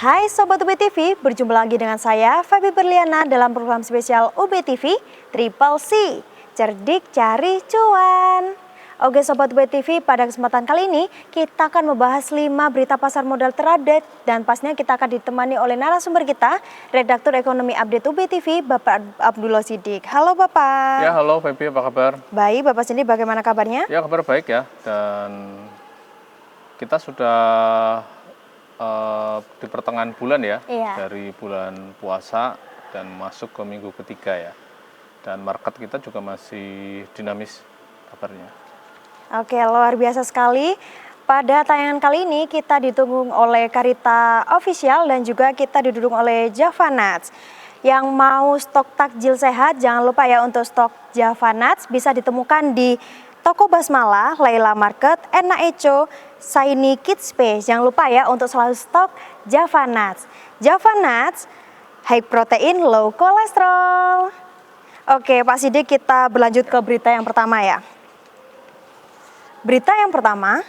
Hai Sobat UB TV, berjumpa lagi dengan saya Fabi Berliana dalam program spesial UB TV Triple C, Cerdik Cari Cuan. Oke Sobat UB TV, pada kesempatan kali ini kita akan membahas 5 berita pasar modal terupdate dan pastinya kita akan ditemani oleh narasumber kita, Redaktur Ekonomi Update UB TV, Bapak Abdullah Siddiq. Halo Bapak. Ya, halo Fabi, apa kabar? Baik, Bapak sendiri bagaimana kabarnya? Ya, kabar baik ya. Dan kita sudah di pertengahan bulan ya, dari bulan puasa dan masuk ke minggu ketiga ya. Dan market kita juga masih dinamis kabarnya. Oke, luar biasa sekali. Pada tayangan kali ini kita ditunggu oleh Karita Official dan juga kita didukung oleh Java Nuts. Yang mau stok takjil sehat, jangan lupa ya untuk stok Java Nuts bisa ditemukan di Toko Basmala, Laila Market, Enna Eco, Shiny Kids Space. Jangan lupa ya untuk selalu stok Java Nuts. Java Nuts, high protein, low kolesterol. Oke, Pak Siddiq, kita berlanjut ke berita yang pertama ya. Berita yang pertama,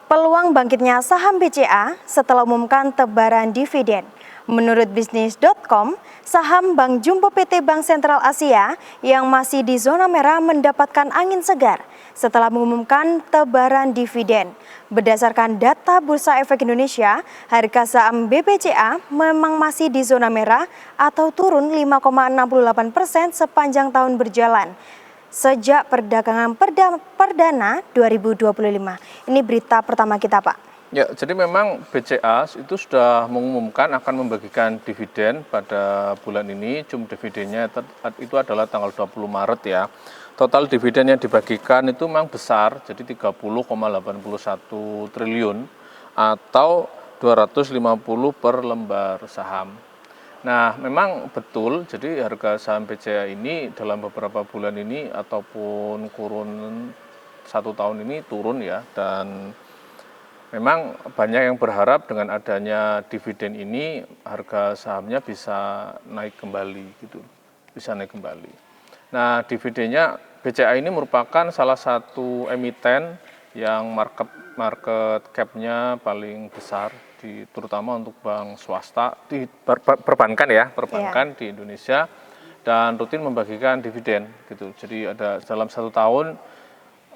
peluang bangkitnya saham BCA setelah umumkan tebaran dividen. Menurut bisnis.com, saham Bank Jumbo PT Bank Sentral Asia yang masih di zona merah mendapatkan angin segar setelah mengumumkan tebaran dividen. Berdasarkan data Bursa Efek Indonesia, harga saham BBCA memang masih di zona merah atau turun 5,68% sepanjang tahun berjalan sejak perdagangan perdana 2025. Ini berita pertama kita, Pak. Ya, jadi memang BCA itu sudah mengumumkan akan membagikan dividen pada bulan ini. Dividennya itu adalah tanggal 20 Maret ya. Total dividen yang dibagikan itu memang besar, jadi 30,81 triliun atau 250 per lembar saham. Nah, memang betul, jadi harga saham BCA ini dalam beberapa bulan ini ataupun kurun 1 tahun ini turun ya, dan memang banyak yang berharap dengan adanya dividen ini harga sahamnya bisa naik kembali gitu, bisa naik kembali. Nah, dividennya BCA ini merupakan salah satu emiten yang market cap-nya paling besar terutama untuk bank swasta di perbankan ya, di Indonesia, dan rutin membagikan dividen gitu. Jadi ada dalam 1 tahun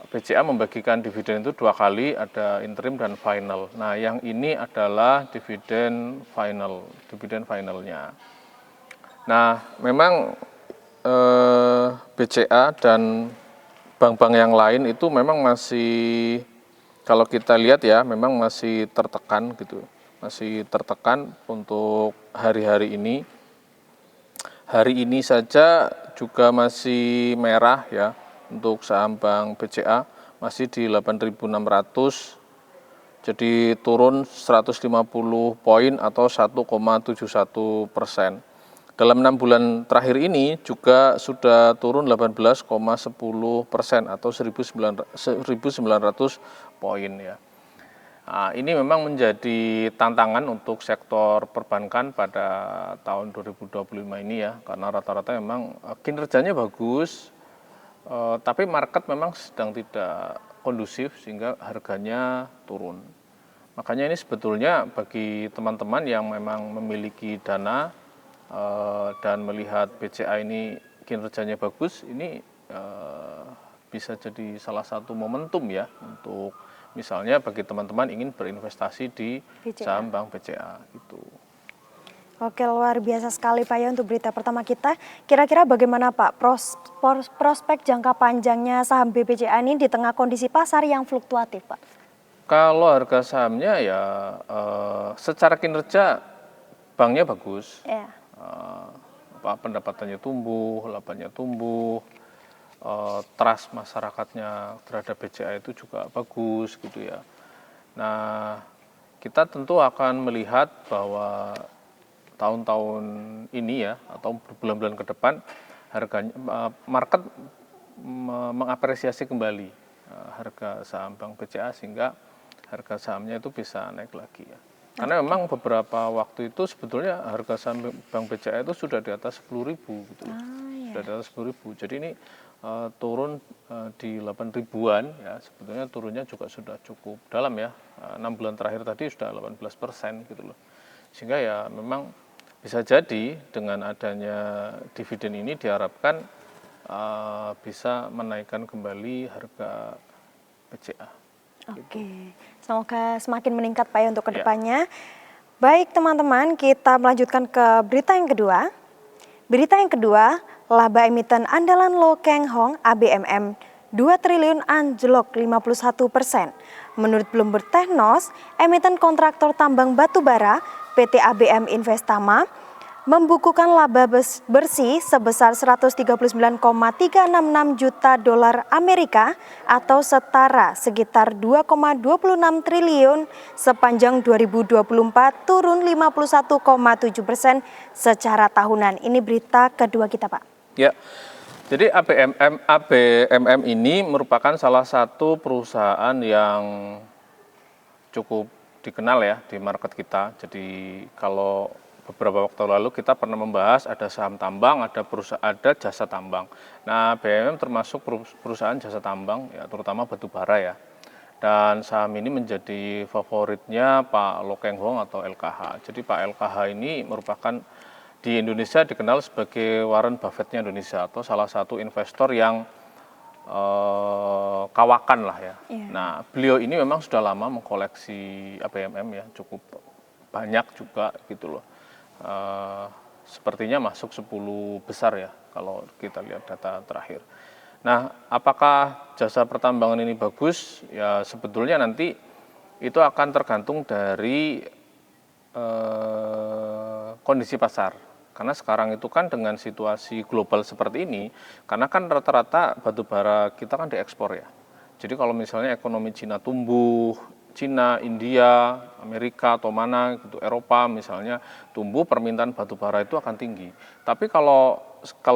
BCA membagikan dividen itu 2 kali, ada interim dan final. Nah, yang ini adalah dividen finalnya. Nah, memang BCA dan bank-bank yang lain itu memang masih, kalau kita lihat ya, memang masih tertekan gitu, masih tertekan untuk hari-hari ini. Hari ini saja juga masih merah ya. Untuk saham Bank BCA masih di 8.600, jadi turun 150 poin atau 1,71%. Dalam 6 bulan terakhir ini juga sudah turun 18,10% atau 1.900 poin ya. Nah, ini memang menjadi tantangan untuk sektor perbankan pada tahun 2025 ini ya, karena rata-rata memang kinerjanya bagus. Tapi market memang sedang tidak kondusif sehingga harganya turun. Makanya ini sebetulnya bagi teman-teman yang memang memiliki dana dan melihat BCA ini kinerjanya bagus, ini bisa jadi salah satu momentum ya untuk misalnya bagi teman-teman ingin berinvestasi di saham Bank BCA gitu. Oke, luar biasa sekali Pak ya untuk berita pertama kita. Kira-kira bagaimana Pak prospek jangka panjangnya saham BBCA ini di tengah kondisi pasar yang fluktuatif Pak? Kalau harga sahamnya ya secara kinerja banknya bagus, pendapatannya tumbuh, labanya tumbuh, trust masyarakatnya terhadap BCA itu juga bagus gitu ya. Nah, kita tentu akan melihat bahwa tahun-tahun ini ya atau bulan-bulan ke depan harganya market mengapresiasi kembali harga saham Bank BCA sehingga harga sahamnya itu bisa naik lagi ya. Karena memang beberapa waktu itu sebetulnya harga saham Bank BCA itu sudah di atas 10.000 gitu. Sudah di atas 10.000. Jadi ini turun di 8 ribuan ya, sebetulnya turunnya juga sudah cukup dalam ya. 6 bulan terakhir tadi sudah 18% gitu loh. Sehingga ya memang bisa jadi dengan adanya dividen ini diharapkan bisa menaikkan kembali harga PCA. Oke, semoga semakin meningkat Pak ya untuk Ya. kedepannya. Baik teman-teman, kita melanjutkan ke berita yang kedua. Berita yang kedua, laba emiten andalan Lo Keng Hong ABMM 2 triliun anjlok 51%. Menurut Bloomberg Technos, emiten kontraktor tambang batu bara PT ABM Investama membukukan laba bersih sebesar 139,366 juta dolar Amerika atau setara sekitar 2,26 triliun sepanjang 2024, turun 51,7% secara tahunan. Ini berita kedua kita, Pak. Ya, jadi ABMM ini merupakan salah satu perusahaan yang cukup dikenal ya di market kita. Jadi kalau beberapa waktu lalu kita pernah membahas ada saham tambang, ada jasa tambang. Nah, BMM termasuk perusahaan jasa tambang ya, terutama batu bara ya. Dan saham ini menjadi favoritnya Pak Lo Keng Hong atau LKH. Jadi Pak LKH ini merupakan di Indonesia dikenal sebagai Warren Buffett-nya Indonesia atau salah satu investor yang kawakan lah ya. Yeah. Nah, beliau ini memang sudah lama mengkoleksi ABMM ya, cukup banyak juga gitu loh. Sepertinya masuk 10 besar ya kalau kita lihat data terakhir. Nah, apakah jasa pertambangan ini bagus? Ya sebetulnya nanti itu akan tergantung dari kondisi pasar. Karena sekarang itu kan dengan situasi global seperti ini, karena kan rata-rata batu bara kita kan diekspor ya. Jadi kalau misalnya ekonomi Cina tumbuh, Cina, India, Amerika atau mana gitu, Eropa misalnya tumbuh, permintaan batu bara itu akan tinggi. Tapi kalau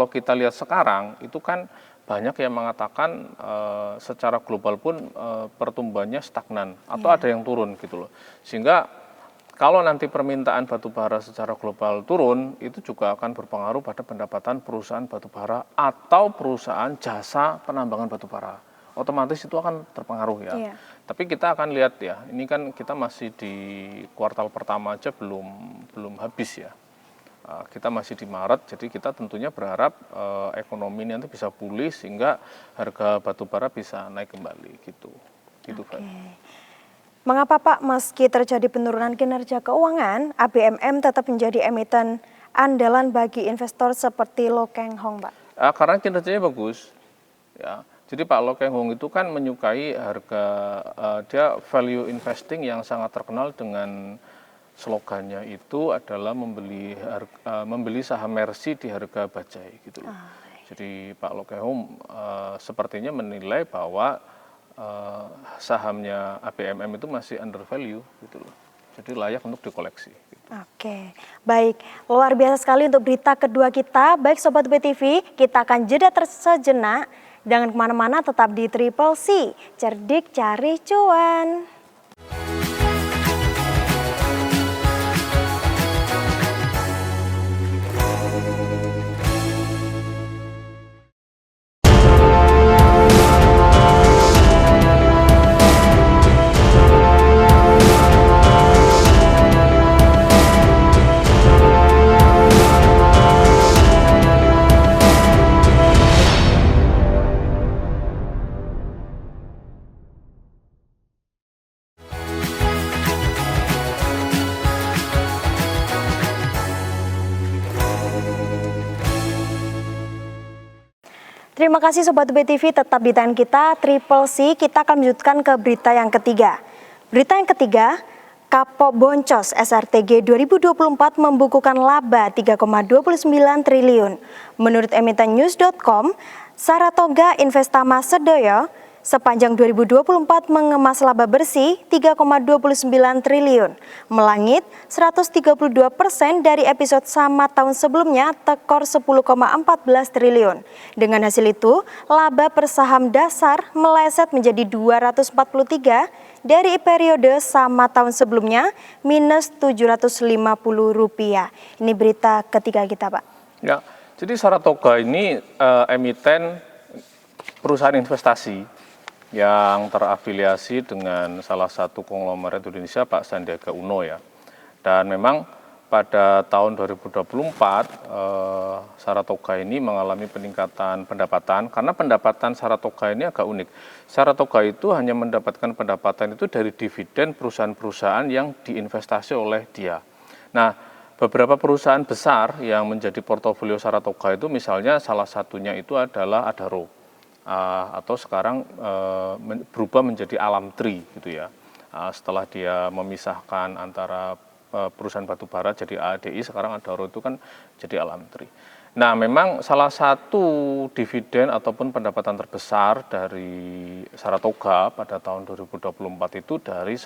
kita lihat sekarang itu kan banyak yang mengatakan secara global pun pertumbuhannya stagnan atau ada yang turun gitu loh. Sehingga kalau nanti permintaan batu bara secara global turun, itu juga akan berpengaruh pada pendapatan perusahaan batu bara atau perusahaan jasa penambangan batu bara. Otomatis itu akan terpengaruh ya. Iya. Tapi kita akan lihat ya, ini kan kita masih di kuartal pertama aja belum habis ya. Kita masih di Maret, jadi kita tentunya berharap ekonomi nanti bisa pulih sehingga harga batu bara bisa naik kembali gitu. Gitu, Pak. Mengapa Pak, meski terjadi penurunan kinerja keuangan, ABMM tetap menjadi emiten andalan bagi investor seperti Lo Keng Hong, Pak? Karena kinerjanya bagus ya. Jadi Pak Lo Keng Hong itu kan menyukai harga, dia value investing yang sangat terkenal dengan slogannya itu adalah membeli saham Mercy di harga bajai gitu loh. Jadi Pak Lo Keng Hong sepertinya menilai bahwa sahamnya ABMM itu masih under value gitu loh. Jadi layak untuk dikoleksi. Gitu. Oke, baik. Luar biasa sekali untuk berita kedua kita. Baik Sobat BTV, kita akan jeda sejenak. Jangan kemana-mana, tetap di Triple C, cerdik cari cuan. Terima kasih Sobat BTV, tetap di tangan kita Triple C. Kita akan melanjutkan ke berita yang ketiga. Berita yang ketiga, Kapok Boncos SRTG 2024 membukukan laba 3,29 triliun. Menurut emiten news.com, Saratoga Investama Sedoyo sepanjang 2024 mengemas laba bersih 3,29 triliun, melangit 132% dari episode sama tahun sebelumnya tekor 10,14 triliun. Dengan hasil itu, laba per saham dasar meleset menjadi 243 dari periode sama tahun sebelumnya minus Rp750. Ini berita ketiga kita, Pak. Ya, jadi Saratoga ini emiten perusahaan investasi yang terafiliasi dengan salah satu konglomerat Indonesia, Pak Sandiaga Uno ya. Dan memang pada tahun 2024 Saratoga ini mengalami peningkatan pendapatan karena pendapatan Saratoga ini agak unik. Saratoga itu hanya mendapatkan pendapatan itu dari dividen perusahaan-perusahaan yang diinvestasi oleh dia. Nah, beberapa perusahaan besar yang menjadi portofolio Saratoga itu misalnya salah satunya itu adalah Adaro. Atau sekarang berubah menjadi Alamtri gitu ya. Setelah dia memisahkan antara perusahaan batubara jadi AADI, sekarang Adaro itu kan jadi Alamtri. Nah, memang salah satu dividen ataupun pendapatan terbesar dari Saratoga pada tahun 2024 itu dari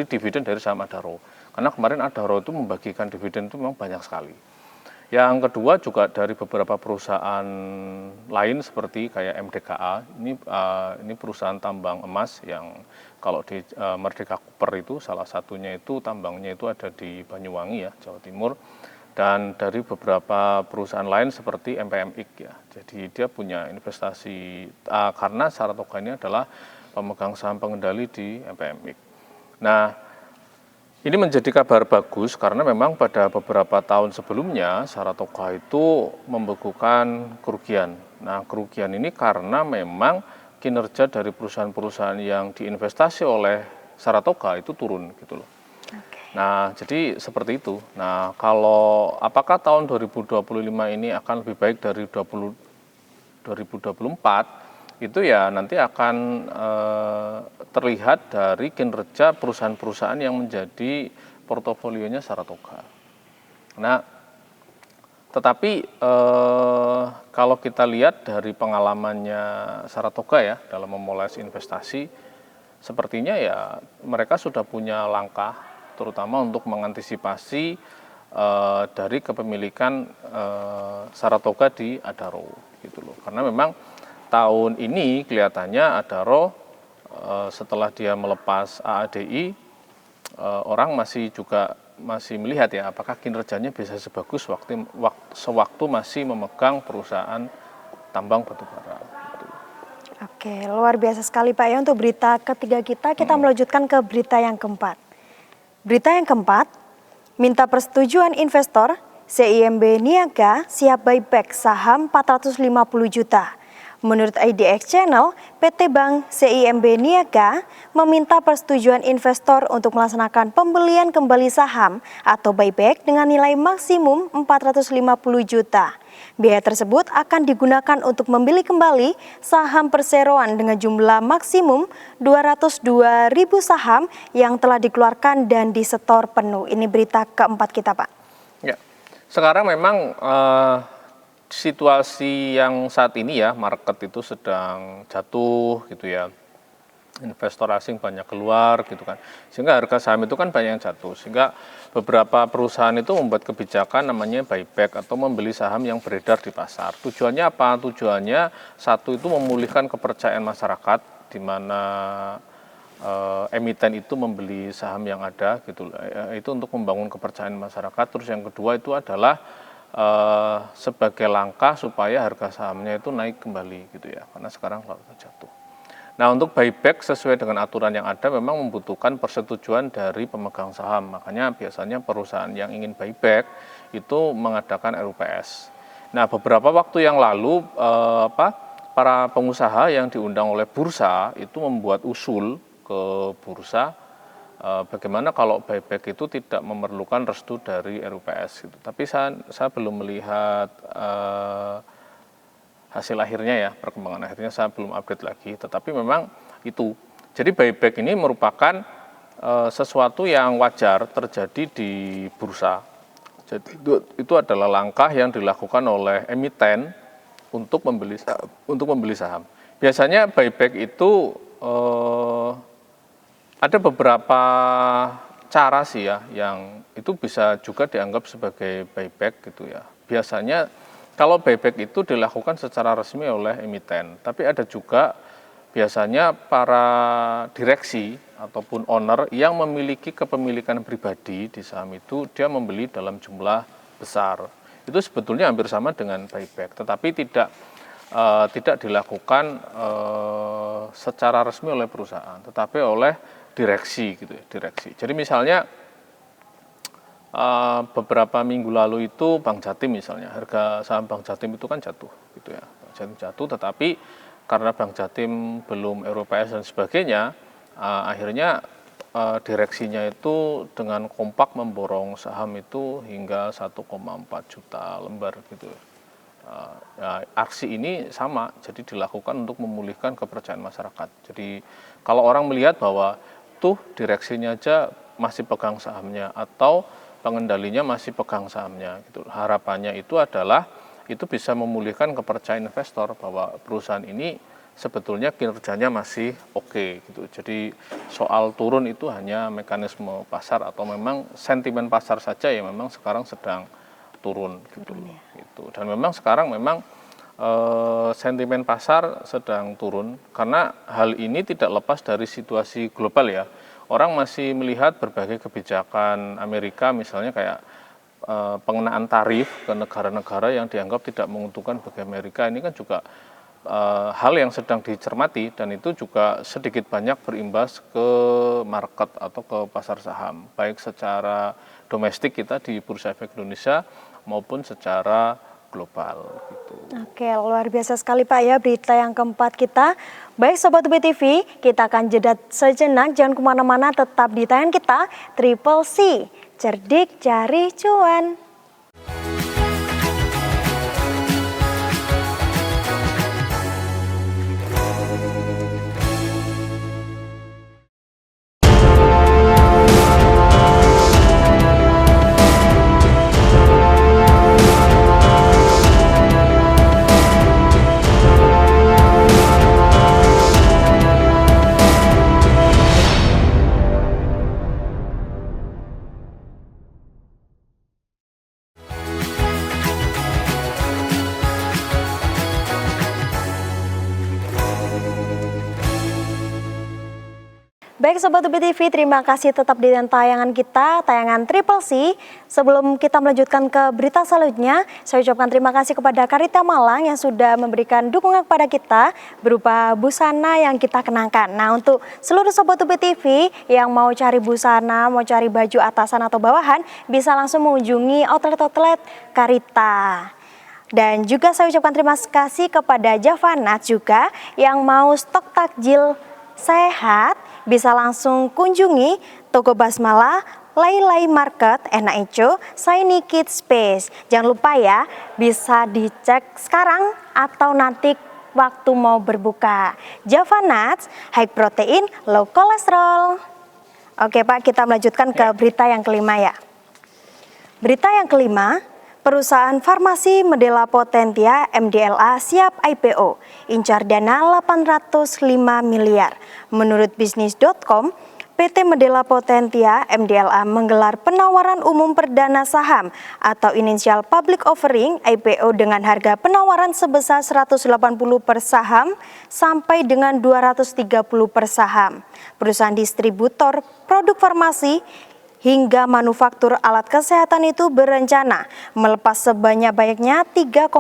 dividen dari saham Adaro. Karena kemarin Adaro itu membagikan dividen itu memang banyak sekali. Yang kedua juga dari beberapa perusahaan lain seperti kayak MDKA, ini perusahaan tambang emas yang kalau di Merdeka Cooper itu salah satunya itu tambangnya itu ada di Banyuwangi ya, Jawa Timur. Dan dari beberapa perusahaan lain seperti MPMIK ya. Jadi dia punya investasi karena Saratoga ini adalah pemegang saham pengendali di MPMIK. Nah, ini menjadi kabar bagus karena memang pada beberapa tahun sebelumnya Saratoga itu membekukan kerugian. Nah, kerugian ini karena memang kinerja dari perusahaan-perusahaan yang diinvestasi oleh Saratoga itu turun gitu loh. Nah, jadi seperti itu. Nah, kalau apakah tahun 2025 ini akan lebih baik dari 2024? Itu ya nanti akan terlihat dari kinerja perusahaan-perusahaan yang menjadi portofolionya Saratoga. Nah, tetapi kalau kita lihat dari pengalamannya Saratoga ya dalam memoles investasi, sepertinya ya mereka sudah punya langkah terutama untuk mengantisipasi dari kepemilikan Saratoga di Adaro gitu loh. Karena memang tahun ini kelihatannya Adaro setelah dia melepas AADI orang masih melihat ya apakah kinerjanya bisa sebagus sewaktu masih memegang perusahaan tambang batubara. Oke, luar biasa sekali Pak ya untuk berita ketiga kita melanjutkan ke berita yang keempat. Berita yang keempat, minta persetujuan investor, CIMB Niaga siap buyback saham 450 juta. Menurut IDX Channel, PT Bank CIMB Niaga meminta persetujuan investor untuk melaksanakan pembelian kembali saham atau buyback dengan nilai maksimum 450 juta. Biaya tersebut akan digunakan untuk membeli kembali saham perseroan dengan jumlah maksimum 202.000 saham yang telah dikeluarkan dan disetor penuh. Ini berita keempat kita, Pak. Ya, sekarang memang situasi yang saat ini ya, market itu sedang jatuh gitu ya. Investor asing banyak keluar gitu kan. Sehingga harga saham itu kan banyak yang jatuh. Sehingga beberapa perusahaan itu membuat kebijakan namanya buyback atau membeli saham yang beredar di pasar. Tujuannya apa? Tujuannya satu itu memulihkan kepercayaan masyarakat di mana emiten itu membeli saham yang ada gitu. Itu untuk membangun kepercayaan masyarakat. Terus yang kedua itu adalah sebagai langkah supaya harga sahamnya itu naik kembali gitu ya, karena sekarang kalau jatuh. Nah, untuk buyback sesuai dengan aturan yang ada memang membutuhkan persetujuan dari pemegang saham. Makanya biasanya perusahaan yang ingin buyback itu mengadakan RUPS. Nah, beberapa waktu yang lalu para pengusaha yang diundang oleh bursa itu membuat usul ke bursa bagaimana kalau buyback itu tidak memerlukan restu dari RUPS gitu. Tapi saya belum melihat hasil akhirnya ya, perkembangan akhirnya saya belum update lagi. Tetapi memang itu. Jadi buyback ini merupakan sesuatu yang wajar terjadi di bursa. Jadi itu adalah langkah yang dilakukan oleh emiten untuk membeli saham. Biasanya buyback itu ada beberapa cara sih ya yang itu bisa juga dianggap sebagai buyback gitu ya. Biasanya kalau buyback itu dilakukan secara resmi oleh emiten, tapi ada juga biasanya para direksi ataupun owner yang memiliki kepemilikan pribadi di saham itu dia membeli dalam jumlah besar. Itu sebetulnya hampir sama dengan buyback, tetapi tidak tidak dilakukan secara resmi oleh perusahaan, tetapi oleh direksi gitu ya, direksi. Jadi misalnya beberapa minggu lalu itu Bank Jatim misalnya, harga saham Bank Jatim itu kan jatuh gitu ya. Bank Jatim jatuh, tetapi karena Bank Jatim belum Eropa dan sebagainya, akhirnya direksinya itu dengan kompak memborong saham itu hingga 1,4 juta lembar gitu. Aksi ini sama, jadi dilakukan untuk memulihkan kepercayaan masyarakat. Jadi kalau orang melihat bahwa tuh direksinya aja masih pegang sahamnya atau pengendalinya masih pegang sahamnya, gitu. Harapannya itu adalah itu bisa memulihkan kepercayaan investor bahwa perusahaan ini sebetulnya kinerjanya masih oke, gitu. Jadi soal turun itu hanya mekanisme pasar atau memang sentimen pasar saja yang memang sekarang sedang turun gitu. Gitu. Dan memang sekarang memang sentimen pasar sedang turun karena hal ini tidak lepas dari situasi global ya. Orang masih melihat berbagai kebijakan Amerika misalnya kayak pengenaan tarif ke negara-negara yang dianggap tidak menguntungkan bagi Amerika, ini kan juga hal yang sedang dicermati dan itu juga sedikit banyak berimbas ke market atau ke pasar saham, baik secara domestik kita di Bursa Efek Indonesia maupun secara global gitu. Oke, luar biasa sekali Pak ya berita yang keempat kita. Baik Sobat UB TV, kita akan jeda sejenak, jangan kemana-mana, tetap di tayangan kita Triple C, cerdik cari cuan. Baik Sobat UB TV, terima kasih tetap di tayangan kita, tayangan Triple C. Sebelum kita melanjutkan ke berita selanjutnya, saya ucapkan terima kasih kepada Karita Malang yang sudah memberikan dukungan kepada kita berupa busana yang kita kenakan. Nah, untuk seluruh Sobat UB TV yang mau cari busana, mau cari baju atasan atau bawahan, bisa langsung mengunjungi outlet-outlet Karita. Dan juga saya ucapkan terima kasih kepada Javanat juga yang mau stok takjil sehat, bisa langsung kunjungi toko Basmala, Lailai Market, Enak Eco, Shiny Kids Space. Jangan lupa ya, bisa dicek sekarang atau nanti waktu mau berbuka. Java Nuts, high protein, low kolesterol. Oke Pak, kita melanjutkan ke berita yang kelima ya. Berita yang kelima, perusahaan farmasi Medela Potentia MDLA siap IPO, incar dana 805 miliar. Menurut bisnis.com, PT Medela Potentia MDLA menggelar penawaran umum perdana saham atau initial public offering IPO dengan harga penawaran sebesar 180 per saham sampai dengan 230 per saham. Perusahaan distributor produk farmasi hingga manufaktur alat kesehatan itu berencana melepas sebanyak-banyaknya 3,5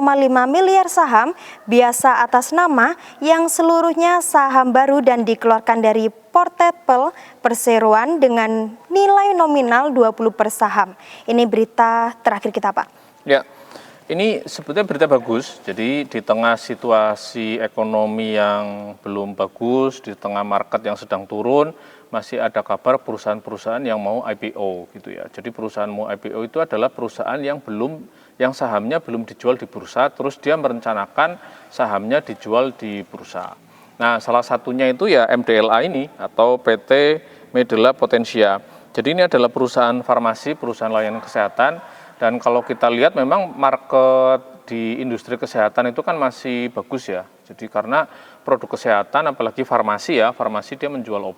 miliar saham biasa atas nama yang seluruhnya saham baru dan dikeluarkan dari portfolio perseroan dengan nilai nominal 20 per saham. Ini berita terakhir kita Pak. Ya, ini sebetulnya berita bagus. Jadi di tengah situasi ekonomi yang belum bagus, di tengah market yang sedang turun, masih ada kabar perusahaan-perusahaan yang mau IPO gitu ya. Jadi perusahaan mau IPO itu adalah perusahaan yang sahamnya belum dijual di bursa, terus dia merencanakan sahamnya dijual di bursa. Nah, salah satunya itu ya MDLA ini atau PT Medela Potentia. Jadi ini adalah perusahaan farmasi, perusahaan layanan kesehatan, dan kalau kita lihat memang market di industri kesehatan itu kan masih bagus ya. Jadi karena produk kesehatan apalagi farmasi ya, farmasi dia menjual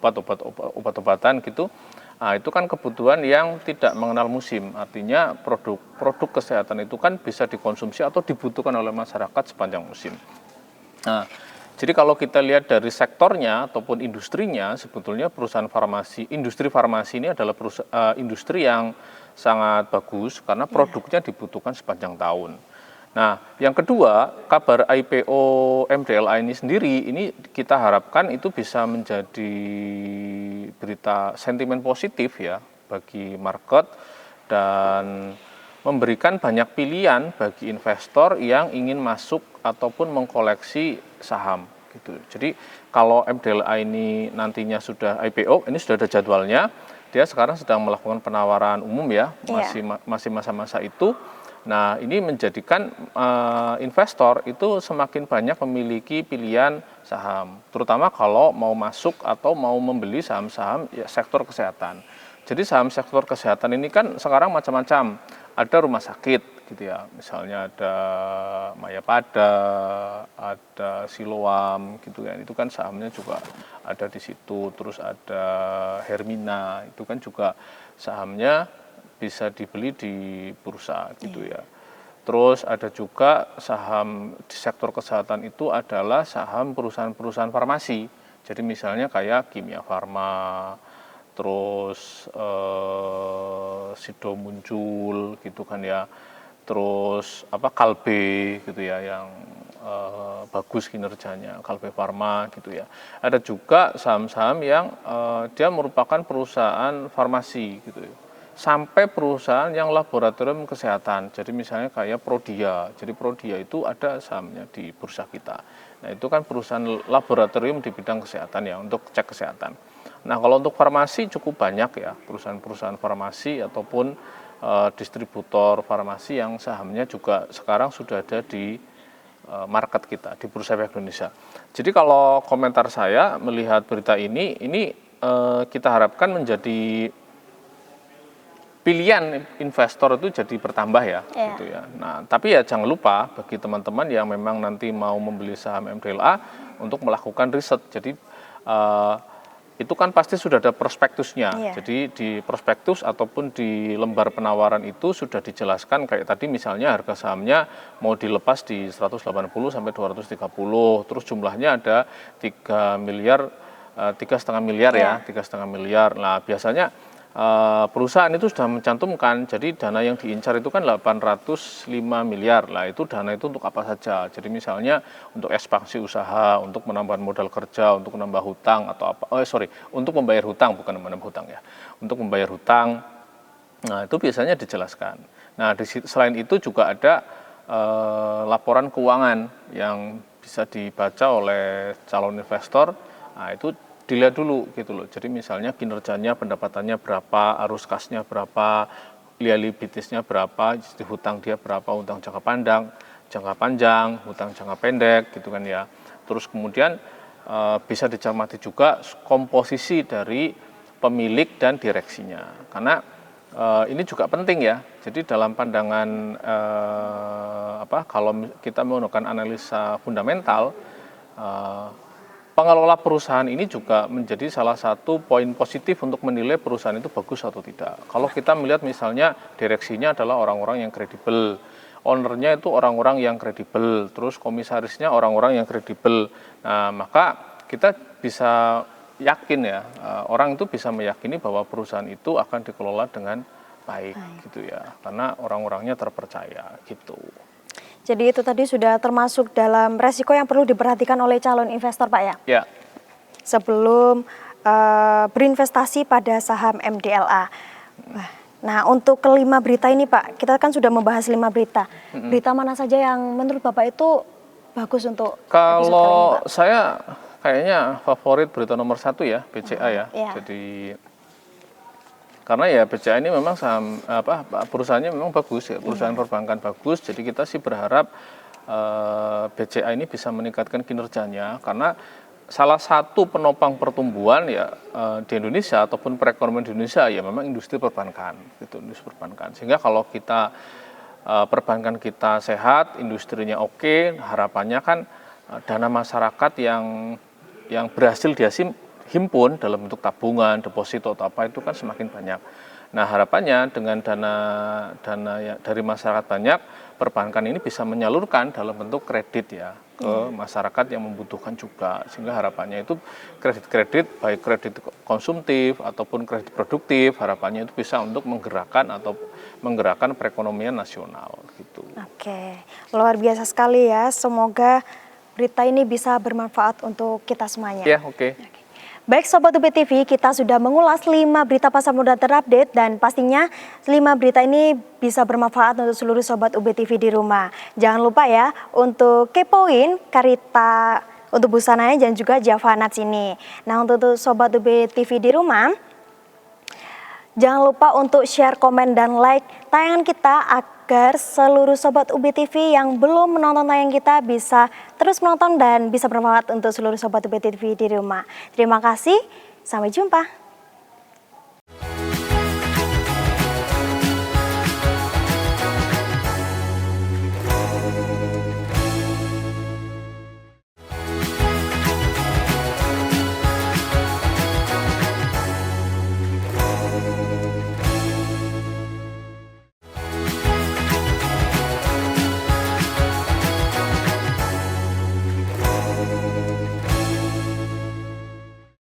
obat-obatan gitu. Nah, itu kan kebutuhan yang tidak mengenal musim. Artinya produk kesehatan itu kan bisa dikonsumsi atau dibutuhkan oleh masyarakat sepanjang musim. Nah, jadi kalau kita lihat dari sektornya ataupun industrinya, sebetulnya perusahaan farmasi, industri farmasi ini adalah industri yang sangat bagus karena produknya dibutuhkan sepanjang tahun. Nah, yang kedua, kabar IPO MDLA ini sendiri, ini kita harapkan itu bisa menjadi berita sentimen positif ya bagi market dan memberikan banyak pilihan bagi investor yang ingin masuk ataupun mengkoleksi saham gitu. Jadi kalau MDLA ini nantinya sudah IPO, ini sudah ada jadwalnya. Dia sekarang sedang melakukan penawaran umum ya, masih masa-masa itu. Nah, ini menjadikan investor itu semakin banyak memiliki pilihan saham, terutama kalau mau masuk atau mau membeli saham-saham ya, sektor kesehatan. Jadi saham sektor kesehatan ini kan sekarang macam-macam. Ada rumah sakit gitu ya, misalnya ada Mayapada, ada Siloam gitu kan. Itu kan sahamnya juga ada di situ. Terus ada Hermina, itu kan juga sahamnya bisa dibeli di bursa gitu ya. Terus ada juga saham di sektor kesehatan itu adalah saham perusahaan-perusahaan farmasi. Jadi misalnya kayak Kimia Farma, terus Sido muncul gitu kan ya. Terus Kalbe gitu ya yang bagus kinerjanya, Kalbe Farma gitu ya. Ada juga saham-saham yang dia merupakan perusahaan farmasi gitu ya. Sampai perusahaan yang laboratorium kesehatan. Jadi misalnya kayak Prodia. Jadi Prodia itu ada sahamnya di bursa kita. Nah, itu kan perusahaan laboratorium di bidang kesehatan ya, untuk cek kesehatan. Nah, kalau untuk farmasi cukup banyak ya, perusahaan-perusahaan farmasi ataupun distributor farmasi yang sahamnya juga sekarang sudah ada di market kita, di Bursa Efek Indonesia. Jadi kalau komentar saya melihat berita ini kita harapkan menjadi pilihan investor itu jadi bertambah ya, gitu ya. Nah, tapi ya jangan lupa bagi teman-teman yang memang nanti mau membeli saham MDLA untuk melakukan riset. Jadi itu kan pasti sudah ada prospektusnya. Jadi di prospektus ataupun di lembar penawaran itu sudah dijelaskan kayak tadi misalnya harga sahamnya mau dilepas di 180 sampai 230, terus jumlahnya ada 3 miliar, 3,5 miliar ya, 3,5 miliar. Nah, biasanya perusahaan itu sudah mencantumkan, jadi dana yang diincar itu kan 805 miliar lah, itu dana itu untuk apa saja. Jadi misalnya untuk ekspansi usaha, untuk menambah modal kerja, untuk menambah hutang atau untuk membayar hutang, bukan menambah hutang ya, untuk membayar hutang. Nah, itu biasanya dijelaskan. Nah, selain itu juga ada laporan keuangan yang bisa dibaca oleh calon investor. Nah, itu dilihat dulu gitu loh. Jadi misalnya kinerjanya, pendapatannya berapa, arus kasnya berapa, liabilitasnya berapa, jadi hutang dia berapa, hutang jangka panjang, hutang jangka pendek gitu kan ya. Terus kemudian bisa dicermati juga komposisi dari pemilik dan direksinya. Karena ini juga penting ya. Jadi dalam pandangan kalau kita menggunakan analisa fundamental, pengelola perusahaan ini juga menjadi salah satu poin positif untuk menilai perusahaan itu bagus atau tidak. Kalau kita melihat misalnya direksinya adalah orang-orang yang kredibel, ownernya itu orang-orang yang kredibel, terus komisarisnya orang-orang yang kredibel. Nah, maka kita bisa yakin ya, orang itu bisa meyakini bahwa perusahaan itu akan dikelola dengan baik gitu ya, karena orang-orangnya terpercaya gitu. Jadi itu tadi sudah termasuk dalam resiko yang perlu diperhatikan oleh calon investor, Pak ya? Ya. Sebelum berinvestasi pada saham MDLA. Nah, untuk kelima berita ini Pak, kita kan sudah membahas 5 berita. Berita mana saja yang menurut Bapak itu bagus untuk kalau ini, saya kayaknya favorit berita nomor 1 ya, BCA ya. Jadi karena ya BCA ini memang saham perusahaannya memang bagus ya, perusahaan perbankan bagus. Jadi kita sih berharap BCA ini bisa meningkatkan kinerjanya, karena salah satu penopang pertumbuhan ya di Indonesia ataupun perekonomian di Indonesia ya memang industri perbankan gitu, industri perbankan. Sehingga kalau kita perbankan kita sehat, industrinya oke, harapannya kan dana masyarakat yang berhasil himpun dalam bentuk tabungan, deposito atau apa itu kan semakin banyak. Nah, harapannya dengan dana dari masyarakat banyak, perbankan ini bisa menyalurkan dalam bentuk kredit ya. ke masyarakat yang membutuhkan juga, sehingga harapannya itu kredit-kredit baik kredit konsumtif ataupun kredit produktif, harapannya itu bisa untuk menggerakkan perekonomian nasional gitu. Oke, luar biasa sekali ya. Semoga berita ini bisa bermanfaat untuk kita semuanya. Ya, oke. Baik Sobat UB TV, kita sudah mengulas 5 berita pasar modal terupdate dan pastinya 5 berita ini bisa bermanfaat untuk seluruh Sobat UB TV di rumah. Jangan lupa ya untuk kepoin Karita untuk busananya dan juga Javanats ini. Nah untuk Sobat UB TV di rumah, jangan lupa untuk share, komen, dan like tayangan kita agar seluruh Sobat UB TV yang belum menonton tayangan kita bisa terus menonton dan bisa bermanfaat untuk seluruh Sobat UB TV di rumah. Terima kasih, sampai jumpa.